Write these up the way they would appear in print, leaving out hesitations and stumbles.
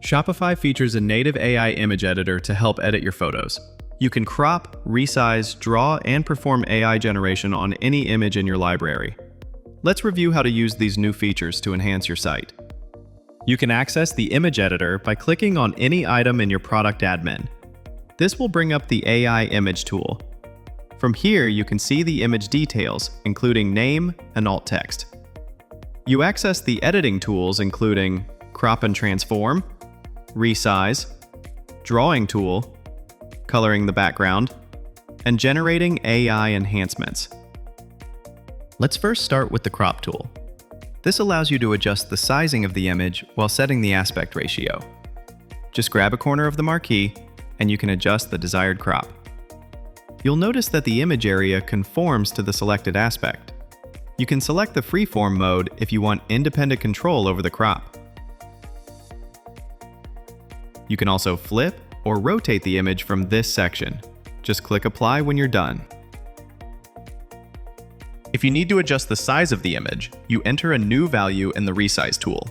Shopify features a native AI image editor to help edit your photos. You can crop, resize, draw, and perform AI generation on any image in your library. Let's review how to use these new features to enhance your site. You can access the image editor by clicking on any item in your product admin. This will bring up the AI image tool. From here, you can see the image details, including name and alt text. You access the editing tools, including crop and transform, resize, drawing tool, coloring the background, and generating AI enhancements. Let's first start with the crop tool. This allows you to adjust the sizing of the image while setting the aspect ratio. Just grab a corner of the marquee, and you can adjust the desired crop. You'll notice that the image area conforms to the selected aspect. You can select the freeform mode if you want independent control over the crop. You can also flip or rotate the image from this section. Just click Apply when you're done. If you need to adjust the size of the image, you enter a new value in the Resize tool.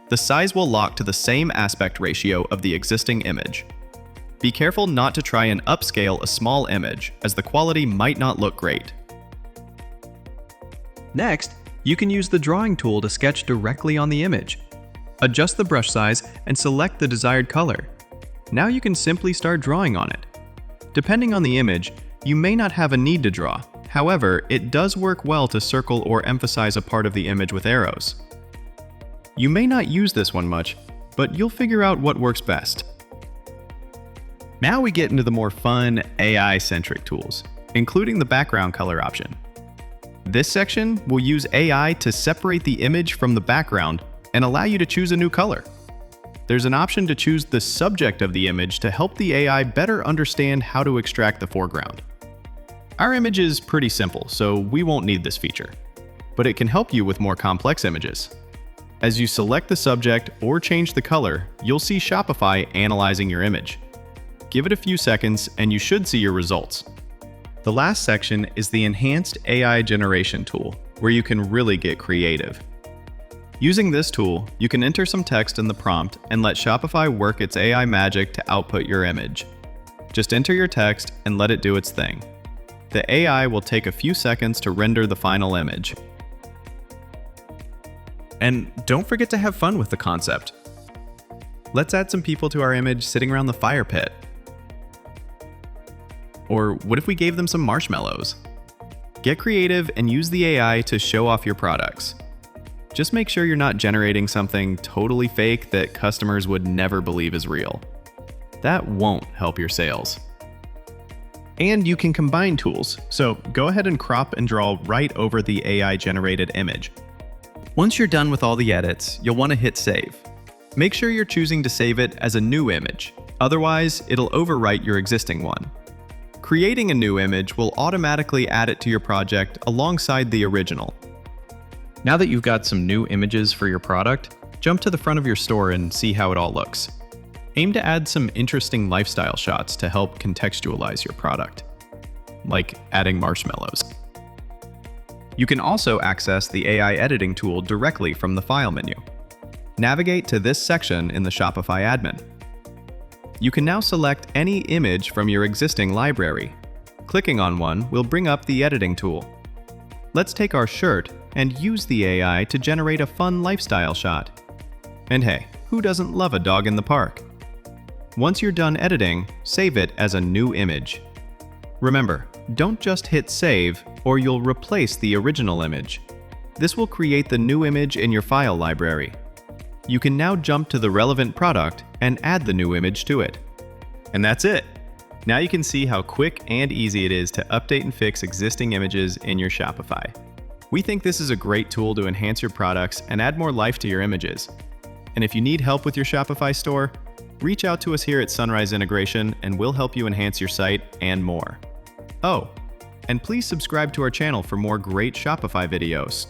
The size will lock to the same aspect ratio of the existing image. Be careful not to try and upscale a small image, as the quality might not look great. Next, you can use the drawing tool to sketch directly on the image. Adjust the brush size and select the desired color. Now you can simply start drawing on it. Depending on the image, you may not have a need to draw. However, it does work well to circle or emphasize a part of the image with arrows. You may not use this one much, but you'll figure out what works best. Now we get into the more fun AI-centric tools, including the background color option. This section will use AI to separate the image from the background and allow you to choose a new color. There's an option to choose the subject of the image to help the AI better understand how to extract the foreground. Our image is pretty simple, so we won't need this feature, but it can help you with more complex images. As you select the subject or change the color, you'll see Shopify analyzing your image. Give it a few seconds and you should see your results. The last section is the Enhanced AI Generation tool, where you can really get creative. Using this tool, you can enter some text in the prompt and let Shopify work its AI magic to output your image. Just enter your text and let it do its thing. The AI will take a few seconds to render the final image. And don't forget to have fun with the concept. Let's add some people to our image sitting around the fire pit. Or what if we gave them some marshmallows? Get creative and use the AI to show off your products. Just make sure you're not generating something totally fake that customers would never believe is real. That won't help your sales. And you can combine tools, so go ahead and crop and draw right over the AI-generated image. Once you're done with all the edits, you'll want to hit Save. Make sure you're choosing to save it as a new image, otherwise it'll overwrite your existing one. Creating a new image will automatically add it to your project alongside the original. Now that you've got some new images for your product, jump to the front of your store and see how it all looks. Aim to add some interesting lifestyle shots to help contextualize your product, like adding marshmallows. You can also access the AI editing tool directly from the File menu. Navigate to this section in the Shopify admin. You can now select any image from your existing library. Clicking on one will bring up the editing tool. Let's take our shirt and use the AI to generate a fun lifestyle shot. And hey, who doesn't love a dog in the park? Once you're done editing, save it as a new image. Remember, don't just hit save or you'll replace the original image. This will create the new image in your file library. You can now jump to the relevant product and add the new image to it. And that's it! Now you can see how quick and easy it is to update and fix existing images in your Shopify. We think this is a great tool to enhance your products and add more life to your images. And if you need help with your Shopify store, reach out to us here at Sunrise Integration and we'll help you enhance your site and more. Oh, and please subscribe to our channel for more great Shopify videos.